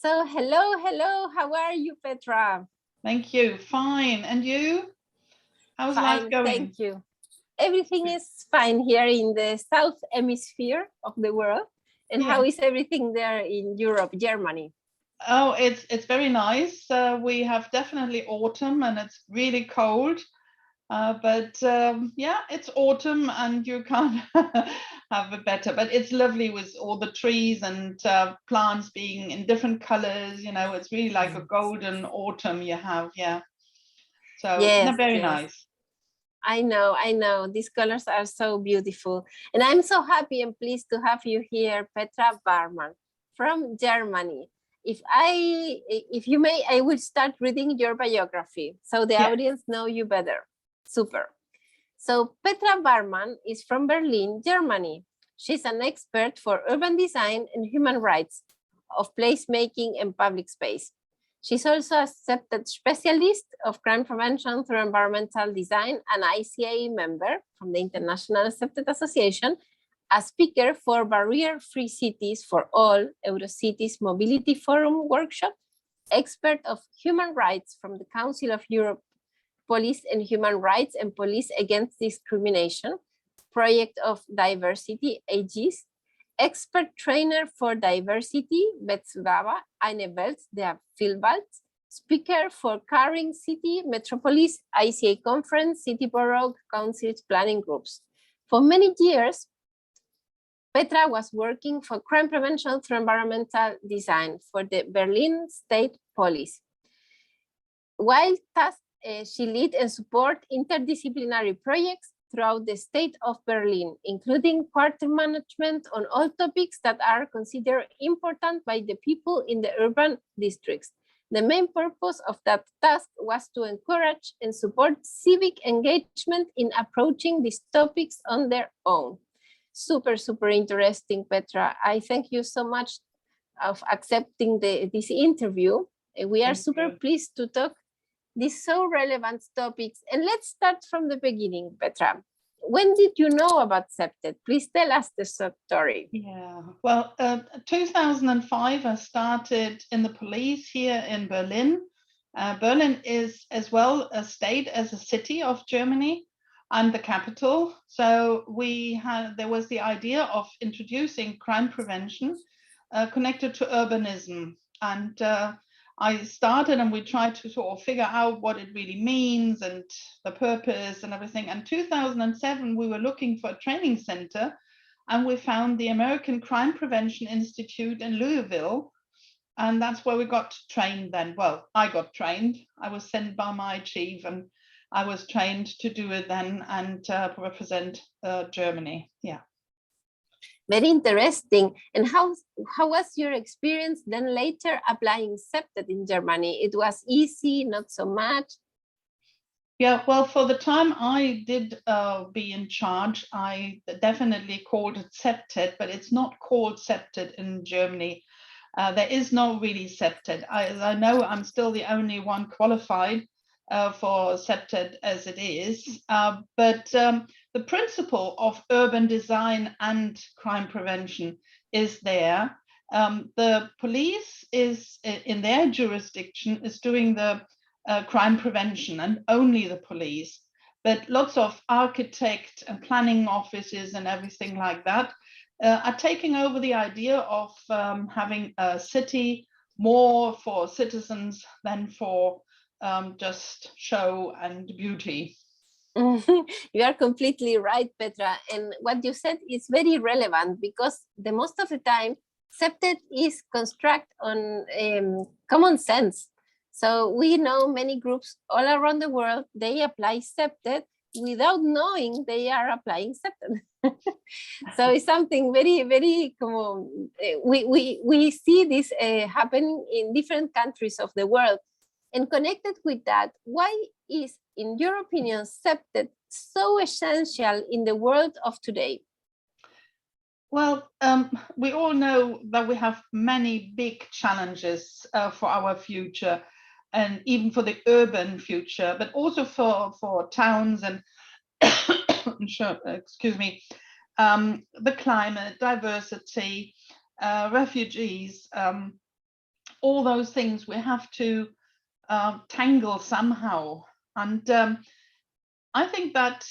So hello, how are you, Petra? Thank you, fine. And you? How's life Fine, going? thank you. Everything is fine here in the south hemisphere of the world. And how is everything there in Europe, Germany? Oh, it's very nice. We have definitely autumn and it's really cold. But yeah, it's autumn and you can't have it better. But it's lovely with all the trees and plants being in different colors. You know, it's really like a golden autumn you have. Yeah. So Yes, very yes. nice. I know. These colors are so beautiful. And I'm so happy and pleased to have you here, Petra Warman from Germany. If you may, I will start reading your biography so the audience know you better. Super. So Petra Warman is from Berlin, Germany. She's an expert for urban design and human rights of placemaking and public space. She's also a accepted specialist of crime prevention through environmental design, an ICA member from the International Accepted Association, a speaker for Barrier-Free Cities for All, Eurocities Mobility Forum workshop, expert of human rights from the Council of Europe, Police and Human Rights and Police Against Discrimination, Project of Diversity, AGIS, expert trainer for diversity, Wettbewerber, eine Welt der Vielfalt, speaker for Caring City, Metropolis, ICA Conference, City Borough Councils planning groups. For many years, Petra was working for crime prevention through environmental design for the Berlin State Police. While tasked, she lead and support interdisciplinary projects throughout the state of Berlin, including quarter management on all topics that are considered important by the people in the urban districts. The main purpose of that task was to encourage and support civic engagement in approaching these topics on their own. Super interesting, Petra. I thank you so much of accepting this interview. We are super pleased to talk these so relevant topics. And let's start from the beginning, Petra. When did you know about CPTED? Please tell us the story. Yeah, well, 2005, I started in the police here in Berlin. Berlin is as well a state as a city of Germany and the capital. So there was the idea of introducing crime prevention connected to urbanism. And I started and we tried to sort of figure out what it really means and the purpose and everything. And 2007, we were looking for a training center and we found the American Crime Prevention Institute in Louisville. And that's where we got trained then. Well, I got trained. I was sent by my chief and I was trained to do it then and represent Germany. Yeah. Very interesting. And how was your experience then later applying CPTED in Germany? It was easy, not so much? Yeah, well, for the time I did be in charge, I definitely called it CPTED, but it's not called CPTED in Germany. There is no really CPTED. I know I'm still the only one qualified for CPTED as it is, but the principle of urban design and crime prevention is there. The police is in their jurisdiction is doing the crime prevention and only the police, but lots of architect and planning offices and everything like that are taking over the idea of having a city more for citizens than for just show and beauty. You are completely right, Petra. And what you said is very relevant because the most of the time, CPTED is constructed on common sense. So we know many groups all around the world, they apply CPTED without knowing they are applying CPTED. So it's something very, very common. We see this happening in different countries of the world. And connected with that, why is, in your opinion, CPTED so essential in the world of today? Well, we all know that we have many big challenges for our future and even for the urban future, but also for towns and, excuse me, the climate, diversity, refugees, all those things we have to tangle somehow. And I think that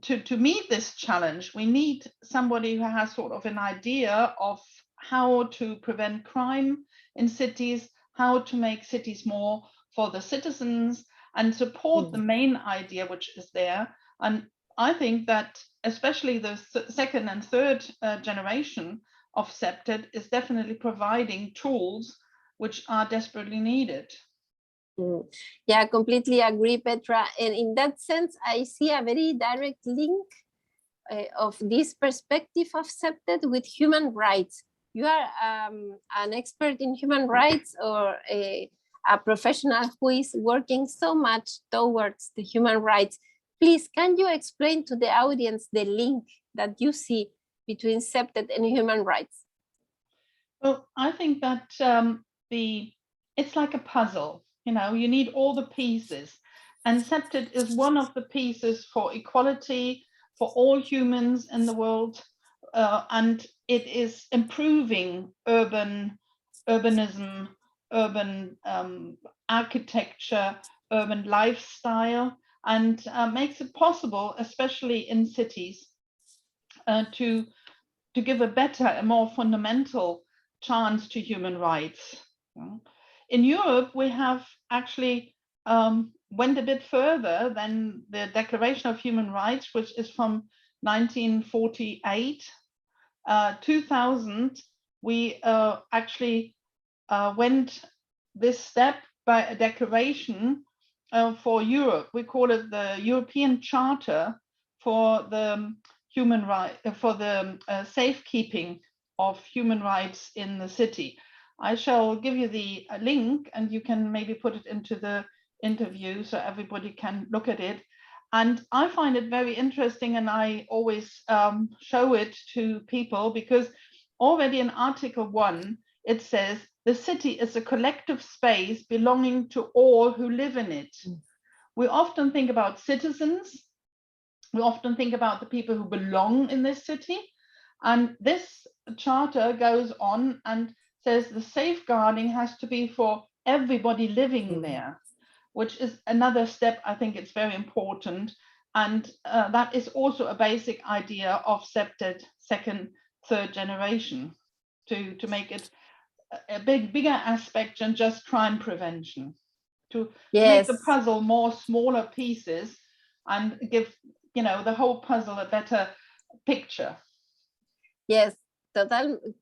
to meet this challenge, we need somebody who has sort of an idea of how to prevent crime in cities, how to make cities more for the citizens, and support the main idea which is there. And I think that especially the second and third generation of CPTED is definitely providing tools which are desperately needed. Yeah, completely agree, Petra. And in that sense, I see a very direct link of this perspective of CPTED with human rights. You are an expert in human rights, or a professional who is working so much towards the human rights. Please, can you explain to the audience the link that you see between CPTED and human rights? Well, I think that it's like a puzzle. You know, you need all the pieces, and CPTED is one of the pieces for equality for all humans in the world, and it is improving urbanism, urban architecture, urban lifestyle, and makes it possible, especially in cities, to give a better, a more fundamental chance to human rights. In Europe, we have actually went a bit further than the Declaration of Human Rights, which is from 1948. 2000, we actually went this step by a declaration for Europe. We call it the European Charter for the human right, for the safekeeping of human rights in the city. I shall give you the link, and you can maybe put it into the interview so everybody can look at it. And I find it very interesting, and I always show it to people, because already in Article 1, it says the city is a collective space belonging to all who live in it. We often think about citizens. We often think about the people who belong in this city. And this charter goes on and says the safeguarding has to be for everybody living there, which is another step. I think it's very important. And that is also a basic idea of CPTED second, third generation, to make it a bigger aspect than just crime prevention, to make the puzzle more smaller pieces and give, you know, the whole puzzle a better picture. Yes,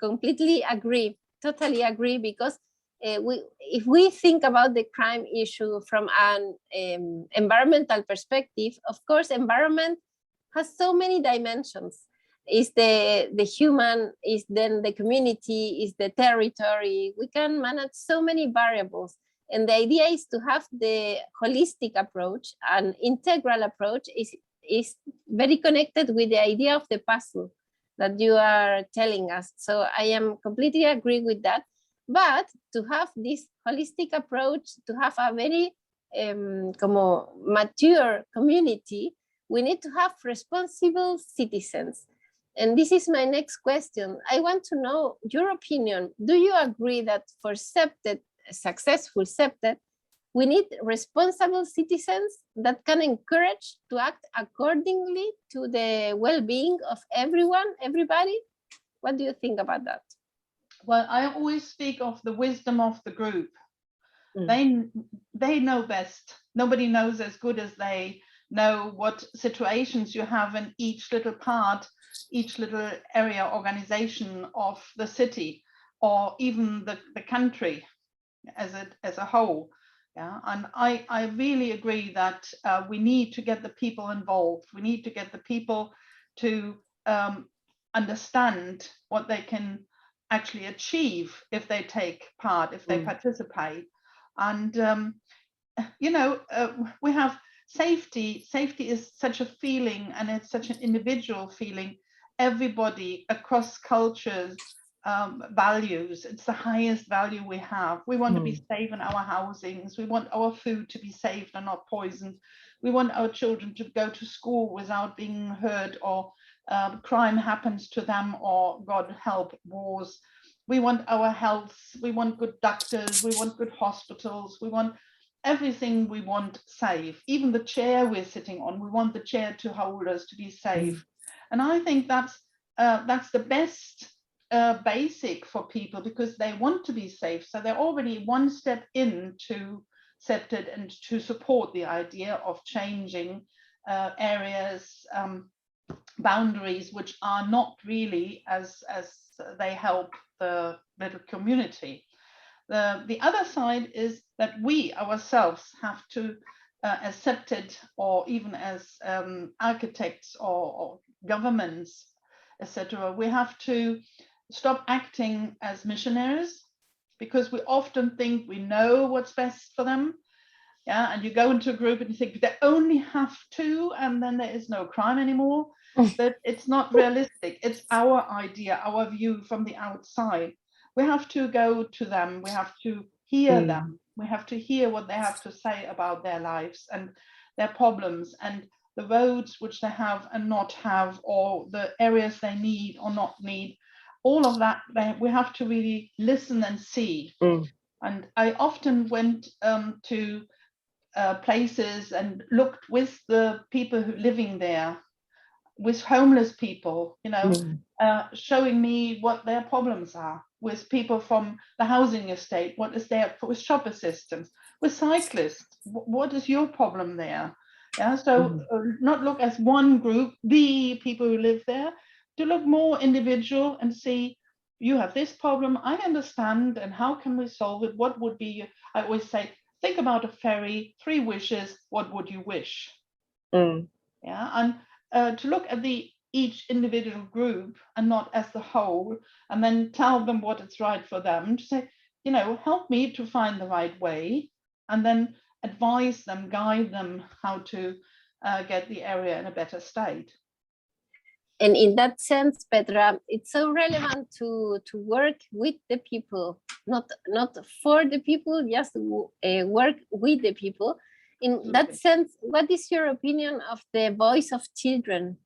completely agree. Totally agree, because if we think about the crime issue from an environmental perspective, of course, environment has so many dimensions. Is the human, is then the community, is the territory. We can manage so many variables. And the idea is to have the holistic approach, an integral approach is very connected with the idea of the puzzle that you are telling us. So I am completely agree with that. But to have this holistic approach, to have a very como mature community, we need to have responsible citizens. And this is my next question. I want to know your opinion. Do you agree that for CPTED, successful CPTED, we need responsible citizens that can encourage to act accordingly to the well-being of everybody? What do you think about that? Well, I always speak of the wisdom of the group. They know best. Nobody knows as good as they know what situations you have in each little part, each little area organization of the city, or even the country as a whole. Yeah, and I really agree that we need to get the people involved. We need to get the people to understand what they can actually achieve if they take part, if they participate. And you know, we have safety. Safety is such a feeling, and it's such an individual feeling. Everybody across cultures values. It's the highest value we have. We want to be safe in our housings. We want our food to be safe and not poisoned. We want our children to go to school without being hurt, or crime happens to them, or God help, wars. we want our health, we want good doctors, we want good hospitals, we want everything, we want safe. Even the chair we're sitting on, we want the chair to hold us, to be safe. And I think that's the best basic for people, because they want to be safe. So they're already one step into CPTED and to support the idea of changing areas, boundaries, which are not really as they help the little community. The other side is that we ourselves have to, as CPTED, or even as architects or governments, etc., we have to stop acting as missionaries, because we often think we know what's best for them. Yeah, and you go into a group and you think they only have to, and then there is no crime anymore. But it's not realistic. It's our idea, our view from the outside. We have to go to them. We have to hear them. We have to hear what they have to say about their lives and their problems and the roads which they have and not have, or the areas they need or not need. All of that, we have to really listen and see. And I often went to places and looked with the people who living there, with homeless people, you know, showing me what their problems are, with people from the housing estate, what is there, with shop assistants, with cyclists, what is your problem there? Yeah, so not look as one group, the people who live there, to look more individual and see, you have this problem, I understand, and how can we solve it? What would be, I always say, think about a ferry, 3 wishes, what would you wish? Yeah, and to look at each individual group and not as the whole, and then tell them what is right for them, to say, you know, help me to find the right way, and then advise them, guide them how to get the area in a better state. And in that sense, Petra, it's so relevant to work with the people, not for the people, just work with the people. In that sense, what is your opinion of the voice of children?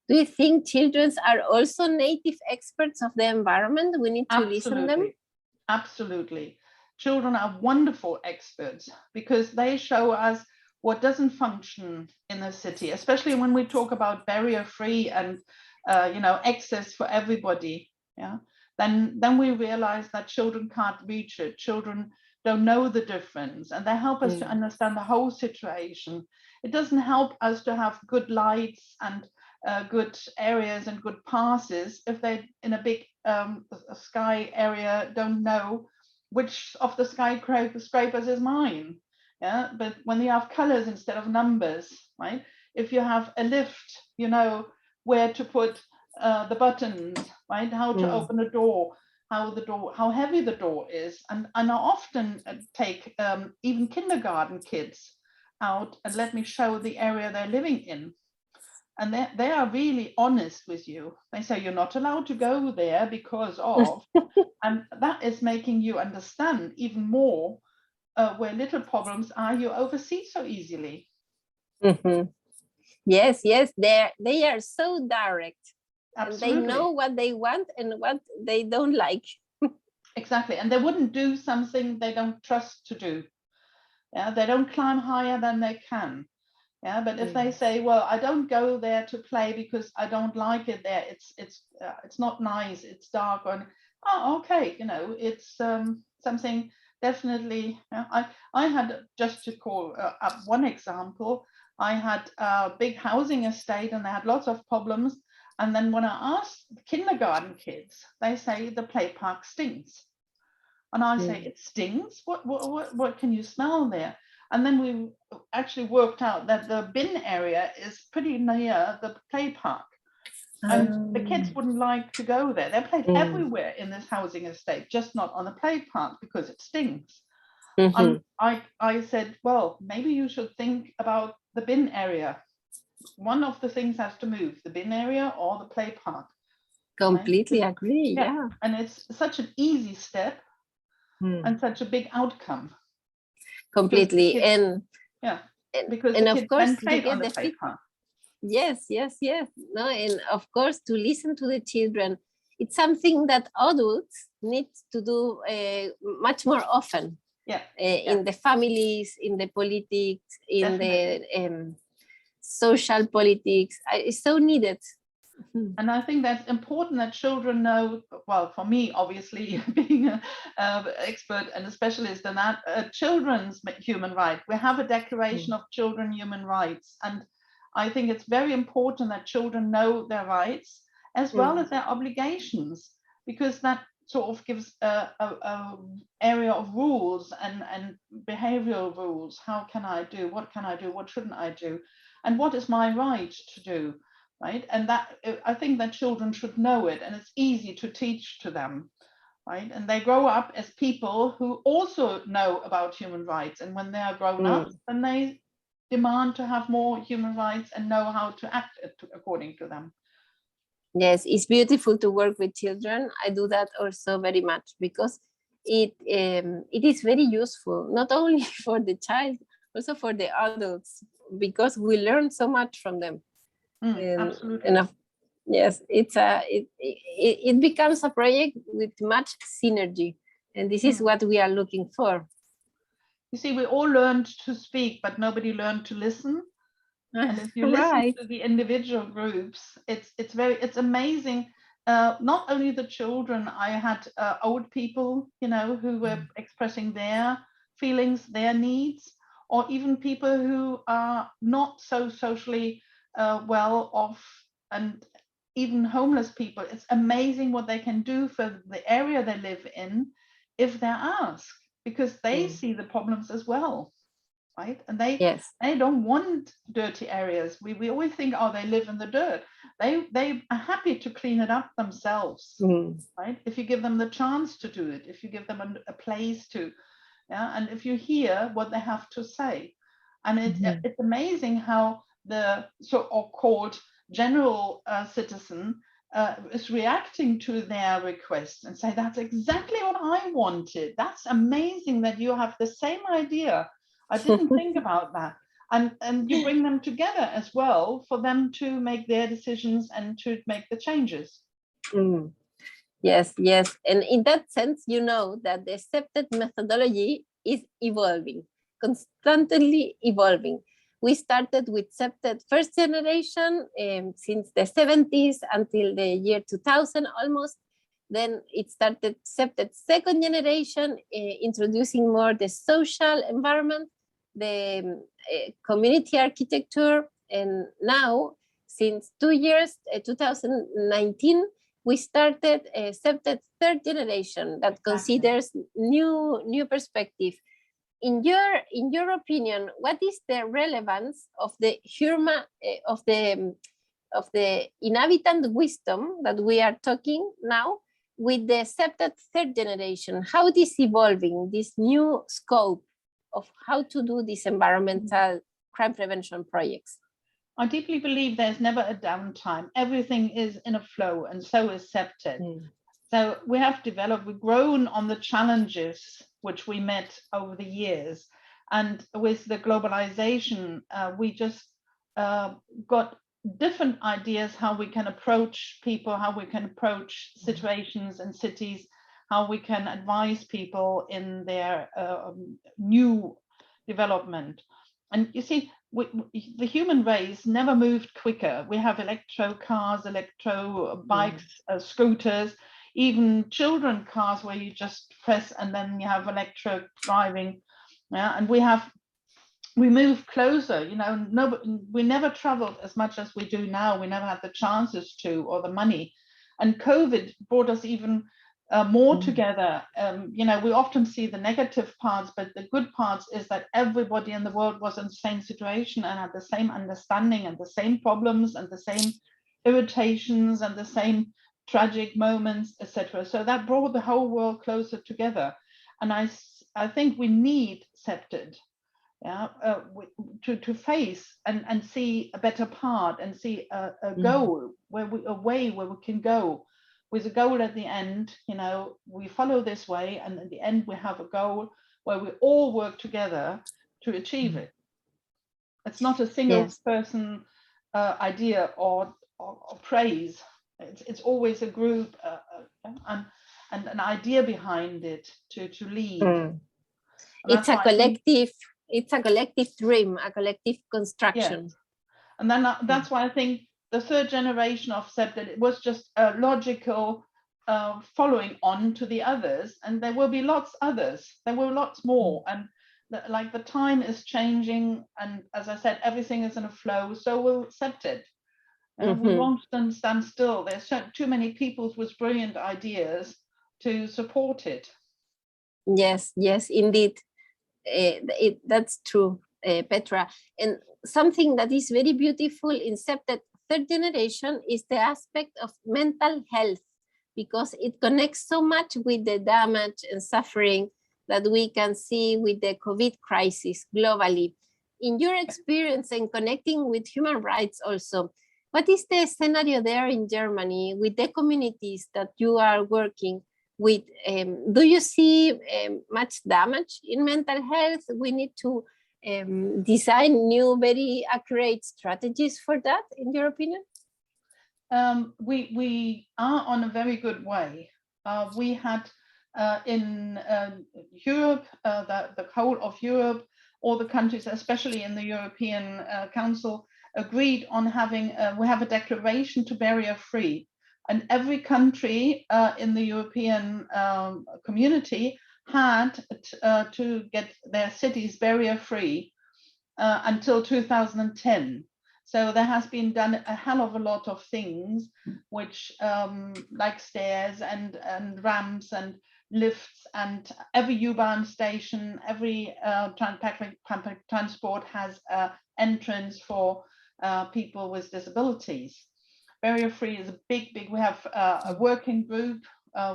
Do you think children are also native experts of the environment? We need to listen to them? Absolutely. Children are wonderful experts, because they show us what doesn't function in a city, especially when we talk about barrier-free and you know, access for everybody. Yeah, then we realize that children can't reach it. Children don't know the difference, and they help us to understand the whole situation. It doesn't help us to have good lights and good areas and good passes if they in a big sky area don't know which of the skyscrapers is mine. Yeah, but when you have colors instead of numbers, right? If you have a lift, you know where to put the buttons, right? How to open a door, how heavy the door is, and I often take even kindergarten kids out and let me show the area they're living in, and they are really honest with you. They say you're not allowed to go there because of, and that is making you understand even more where little problems are you oversee so easily. Yes, they are so direct. Absolutely. And they know what they want and what they don't like. Exactly, and they wouldn't do something they don't trust to do. Yeah, they don't climb higher than they can. Yeah, but if they say, well, I don't go there to play because I don't like it there, it's not nice, it's dark, and oh, okay, you know, it's something definitely. I had, just to call up one example, I had a big housing estate and they had lots of problems, and then when I asked the kindergarten kids, they say the play park stinks, and I say, it stinks? What can you smell there? And then we actually worked out that the bin area is pretty near the play park. And the kids wouldn't like to go there. They played everywhere in this housing estate, just not on the play park because it stinks. And I said, well, maybe you should think about the bin area. One of the things has to move, the bin area or the play park. Completely agree, yeah. And it's such an easy step and such a big outcome. Completely. Kids, because and the of kids course then played on the feedback. Yes. No, and of course to listen to the children. it's something that adults need to do much more often. Yeah. In the families, in the politics, in Definitely. the social politics. It's so needed. And I think that's important that children know, well, for me, obviously, being an expert and a specialist in that, children's human rights. We have a Declaration of Children Human Rights. And I think it's very important that children know their rights as well as their obligations, because that sort of gives a area of rules and behavioral rules. How can I do? What can I do? What shouldn't I do? And what is my right to do? Right, and that I think that children should know it, and it's easy to teach to them, right? And they grow up as people who also know about human rights, and when they are grown up, then they demand to have more human rights and know how to act according to them. Yes, it's beautiful to work with children. I do that also very much because it is very useful, not only for the child, also for the adults, because we learn so much from them. Absolutely. Yes, it becomes a project with much synergy, and this is what we are looking for. You see, we all learned to speak, but nobody learned to listen. And if you listen to the individual groups, it's amazing. Not only the children, I had old people, you know, who were expressing their feelings, their needs, or even people who are not so socially well off, and even homeless people. It's amazing what they can do for the area they live in if they're asked, because they see the problems as well, right? And they don't want dirty areas. We always think, oh, they live in the dirt. They are happy to clean it up themselves, right? If you give them the chance to do it, if you give them a place to, and if you hear what they have to say. And it's amazing how the so-called general citizen is reacting to their request and say, that's exactly what I wanted. That's amazing that you have the same idea. I didn't think about that. And you bring them together as well for them to make their decisions and to make the changes. Yes. And in that sense, you know that the CPTED methodology is evolving, constantly evolving. We started with CPTED first generation since the 70s until the year 2000 almost. Then it started CPTED second generation, introducing more the social environment, the community architecture. And now, since 2 years, 2019, we started a CPTED third generation that considers new perspective. In your opinion, what is the relevance of the human of the inhabitant wisdom that we are talking now with the CPTED third generation? How it is evolving, this new scope of how to do these environmental crime prevention projects? I deeply believe there's never a downtime. Everything is in a flow, and so is CPTED. So we've grown on the challenges which we met over the years. And with the globalization, we just got different ideas how we can approach people, how we can approach situations and cities, how we can advise people in their new development. And you see, the human race never moved quicker. We have electro cars, electro bikes, scooters, even children cars where you just press and then you have electro driving. And we move closer, you know. We never traveled as much as we do now. We never had the chances to, or the money. And COVID brought us even more together. You know, we often see the negative parts, but the good parts is that everybody in the world was in the same situation and had the same understanding and the same problems and the same irritations and the same tragic moments, etc. So that brought the whole world closer together. And I think we need CPTED, to face and see a better part and see a goal, a way where we can go with a goal at the end. You know, we follow this way, and at the end we have a goal where we all work together to achieve it. It's not a single person idea or praise. it's always a group and an idea behind it to lead. It's a collective. It's a collective dream, a collective construction. Yes. And then that's why I think the third generation of CPTED, it was just a logical following on to the others, and there will be lots others. There will lots more, and like the time is changing, and as I said, everything is in a flow. So will CPTED. We won't stand still. There's too many people with brilliant ideas to support it. Yes, yes, indeed. That's true, Petra. And something that is very beautiful in CPTED third generation is the aspect of mental health, because it connects so much with the damage and suffering that we can see with the COVID crisis globally. In your experience and connecting with human rights also, what is the scenario there in Germany with the communities that you are working with? Do you see much damage in mental health? We need to design new, very accurate strategies for that, in your opinion? We are on a very good way. We had in Europe, the whole of Europe, all the countries, especially in the European Council, agreed on having, we have a declaration to barrier free. And every country in the European community had to get their cities barrier free until 2010. So there has been done a hell of a lot of things, which like stairs and ramps and lifts, and every U-Bahn station, every public transport has an entrance for people with disabilities. Barrier free is a big, we have a working group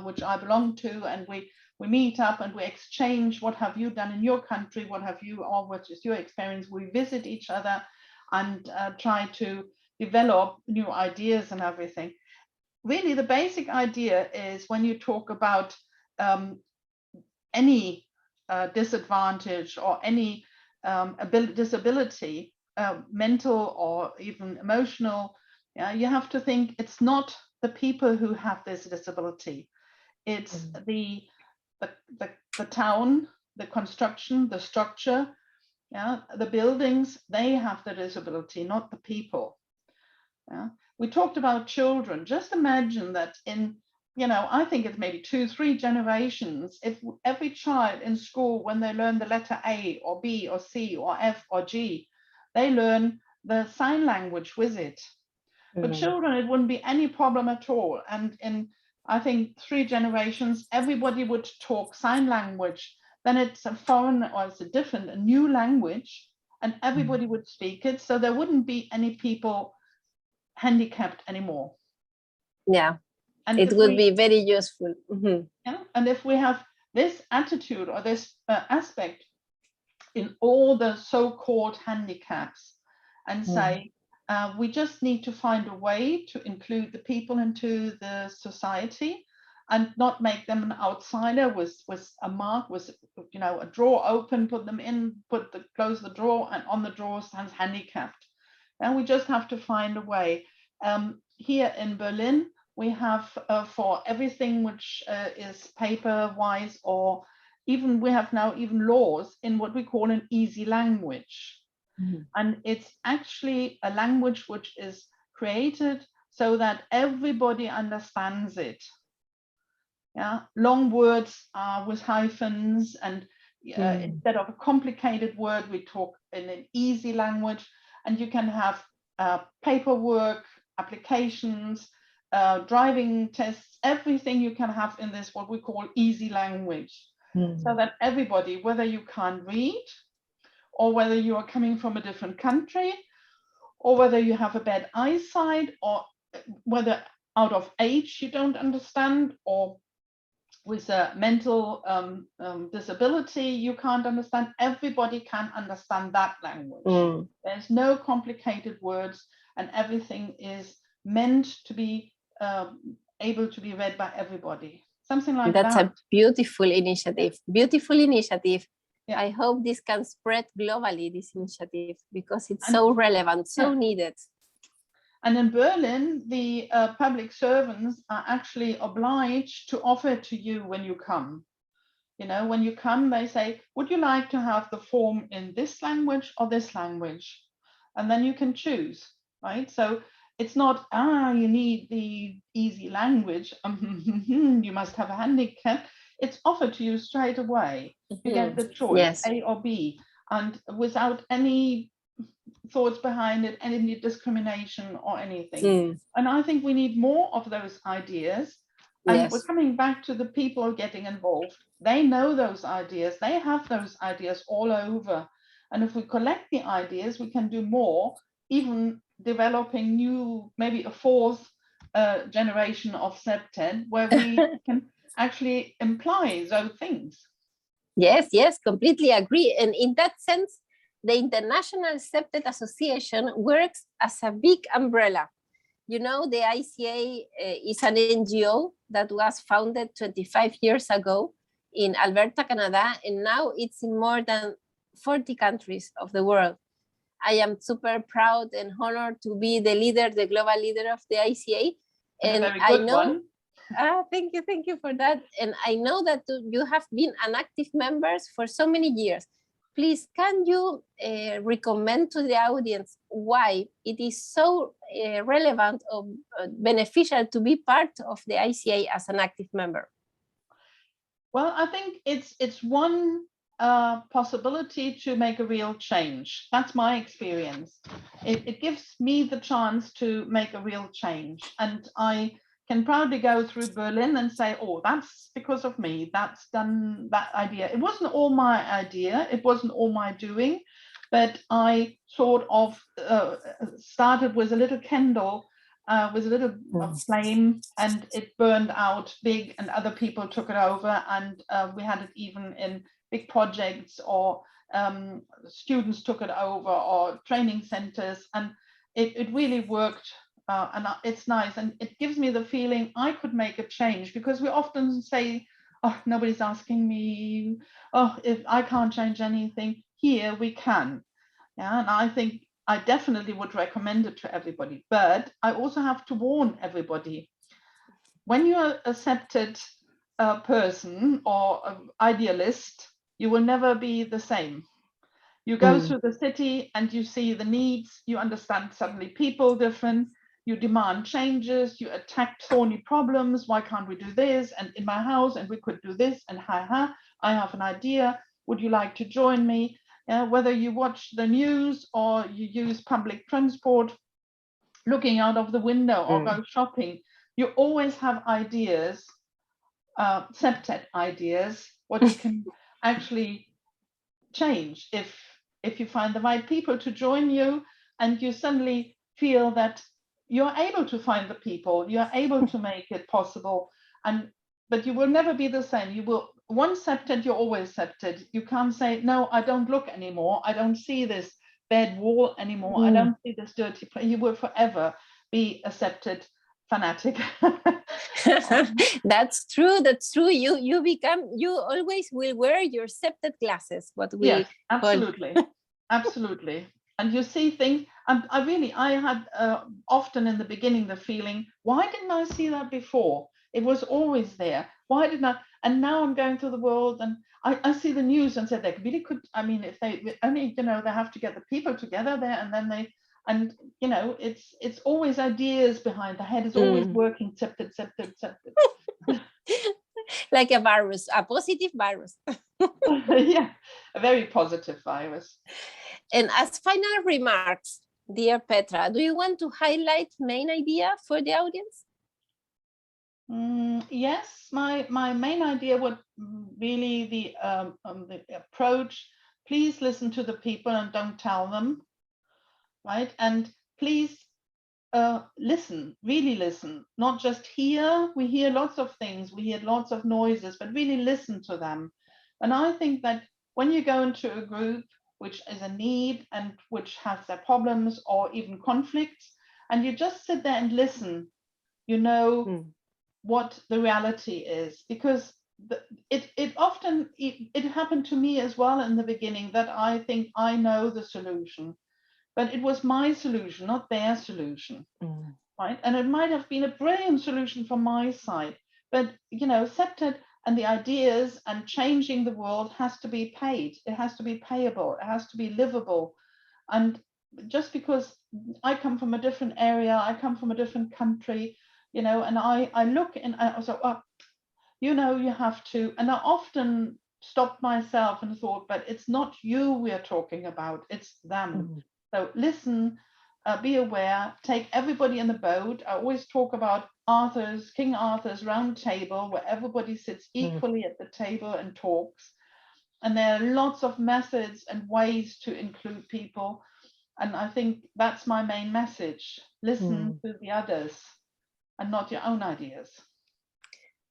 which I belong to, and we meet up and we exchange what have you done in your country, what have you, or what is your experience. We visit each other and try to develop new ideas and everything. Really, the basic idea is when you talk about any disadvantage or any disability, mental or even emotional, you have to think it's not the people who have this disability. It's the town, the construction, the structure, the buildings, they have the disability, not the people. We talked about children. Just imagine that in, I think it's maybe 2-3 generations, if every child in school, when they learn the letter A or B or C or F or G, they learn the sign language with it. For children, it wouldn't be any problem at all. And in, I think, 3 generations, everybody would talk sign language. Then it's a foreign, or it's a new language, and everybody would speak it. So there wouldn't be any people handicapped anymore. Yeah, and it would be very useful. Yeah, and if we have this attitude or this aspect in all the so-called handicaps, and say, we just need to find a way to include the people into the society and not make them an outsider with a mark, with a drawer open, put them in, close the drawer, and on the drawer stands handicapped. And we just have to find a way. Here in Berlin, we have for everything which is paper-wise, or even we have now even laws in what we call an easy language. And it's actually a language which is created so that everybody understands it. Long words with hyphens, and instead of a complicated word, we talk in an easy language. And you can have paperwork, applications, driving tests, everything you can have in this, what we call easy language. So that everybody, whether you can't read, or whether you are coming from a different country, or whether you have a bad eyesight, or whether out of age you don't understand, or with a mental disability you can't understand, everybody can understand that language. There's no complicated words, and everything is meant to be able to be read by everybody. Something like that. That's a beautiful initiative. Beautiful initiative. Yeah. I hope this can spread globally, this initiative, because it's so relevant, so needed. And in Berlin, the public servants are actually obliged to offer it to you when you come. You know, when you come, they say, would you like to have the form in this language or this language? And then you can choose, right? So it's not, you need the easy language. You must have a handicap. It's offered to you straight away. You get the choice, Yes. A or B, and without any thoughts behind it, any discrimination or anything. And I think we need more of those ideas. And Yes. we're coming back to the people getting involved. They know those ideas. They have those ideas all over. And if we collect the ideas, we can do more, even developing new, maybe a fourth generation of CPTED, where we can actually imply those things. Yes, yes, completely agree. And in that sense, the International CPTED Association works as a big umbrella. You know, the ICA is an NGO that was founded 25 years ago in Alberta, Canada, and now it's in more than 40 countries of the world. I am super proud and honored to be the leader, the global leader of the ICA. And I know, thank you for that. And I know that you have been an active member for so many years. Please, can you recommend to the audience why it is so relevant or beneficial to be part of the ICA as an active member? Well, I think it's one possibility to make a real change. That's my experience. It gives me the chance to make a real change. And I can proudly go through Berlin and say, oh, that's because of me. That's done that idea. It wasn't all my idea. It wasn't all my doing. But I sort of started with a little candle, with a little flame, and it burned out big, and other people took it over, and we had it even in big projects, or students took it over, or training centers, and it really worked, and it's nice, and it gives me the feeling I could make a change, because we often say, oh, nobody's asking me, oh, if I can't change anything. Here we can. Yeah, and I think I definitely would recommend it to everybody, but I also have to warn everybody. When you're a CPTED person or idealist, you will never be the same. You go through the city and you see the needs, you understand suddenly people different, you demand changes, you attack thorny problems, why can't we do this, and in my house, and we could do this, and I have an idea, would you like to join me? Whether you watch the news or you use public transport, looking out of the window or go shopping, you always have ideas, CPTED ideas, what you can actually change if you find the right people to join you, and you suddenly feel that you're able to find the people, you're able to make it possible, but you will never be the same. You will, once CPTED, you're always CPTED. You can't say, no, I don't look anymore. I don't see this bad wall anymore. I don't see this dirty place. You will forever be a CPTED fanatic. That's true. That's true. You always will wear your CPTED glasses. Yes, absolutely. Absolutely. And you see things, and I had often in the beginning the feeling, why didn't I see that before? It was always there. Why didn't I? And now I'm going through the world and I see the news and said they really could, I mean, if they only, they have to get the people together there, and then it's always ideas behind. The head is always working, CPTED. Like a virus, a positive virus. Yeah, a very positive virus. And as final remarks, dear Petra, do you want to highlight main idea for the audience? Yes, my main idea would really the approach. Please listen to the people and don't tell them, right? And please listen, really listen, not just hear. We hear lots of things, we hear lots of noises, but really listen to them. And I think that when you go into a group which is a need and which has their problems or even conflicts, and you just sit there and listen, what the reality is, because it often happened to me as well in the beginning, that I think I know the solution, but it was my solution, not their solution. Right? And it might have been a brilliant solution from my side, but CPTED and the ideas and changing the world has to be paid. It has to be payable. It has to be livable. And just because I come from a different area, I come from a different country, and I look and I was like, oh, you have to, and I often stopped myself and thought, but it's not you we're talking about, it's them. So listen, be aware, take everybody in the boat. I always talk about King Arthur's round table, where everybody sits equally at the table and talks. And there are lots of methods and ways to include people. And I think that's my main message. Listen to the others and not your own ideas.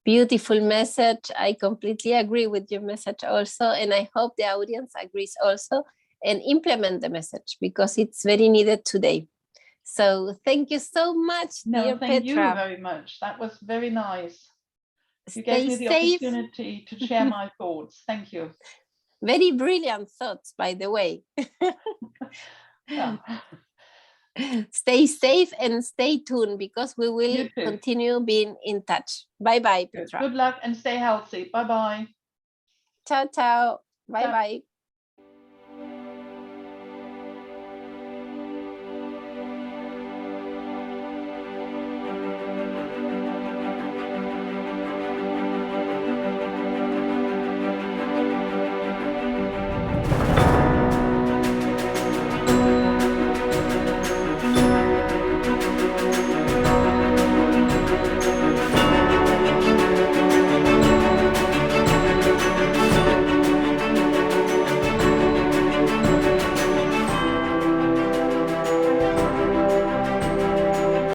Beautiful message. I completely agree with your message also. And I hope the audience agrees also and implement the message, because it's very needed today. So thank you so much, dear Thank Petra. you very much. That was very nice. You Stay gave me the safe. opportunity to share my thoughts. Thank you. Very brilliant thoughts, by the way. Yeah. Stay safe and stay tuned, because we will continue being in touch. Bye-bye, Petra. Good luck and stay healthy. Bye-bye. Ciao, ciao. Bye-bye.